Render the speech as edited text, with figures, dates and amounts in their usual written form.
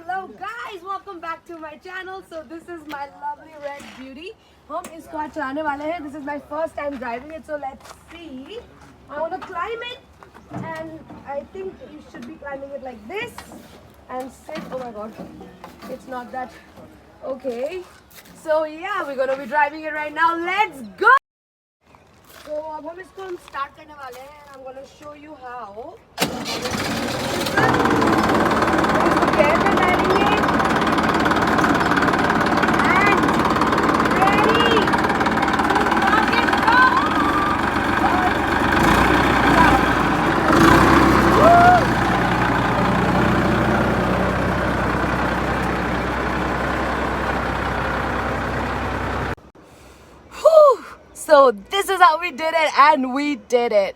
Hello guys, welcome back to my channel. So this is my lovely red beauty. हम इसको आज चलाने वाले हैं. This is my first time driving it, so let's see. I want to climb it, and I think you should be climbing it like this and sit. Oh my god, it's not that. Okay, so yeah, we're gonna be driving it right now. Let's go. So अब हम इसको start करने वाले हैं. I'm gonna show you how. So this is how we did it, and we did it.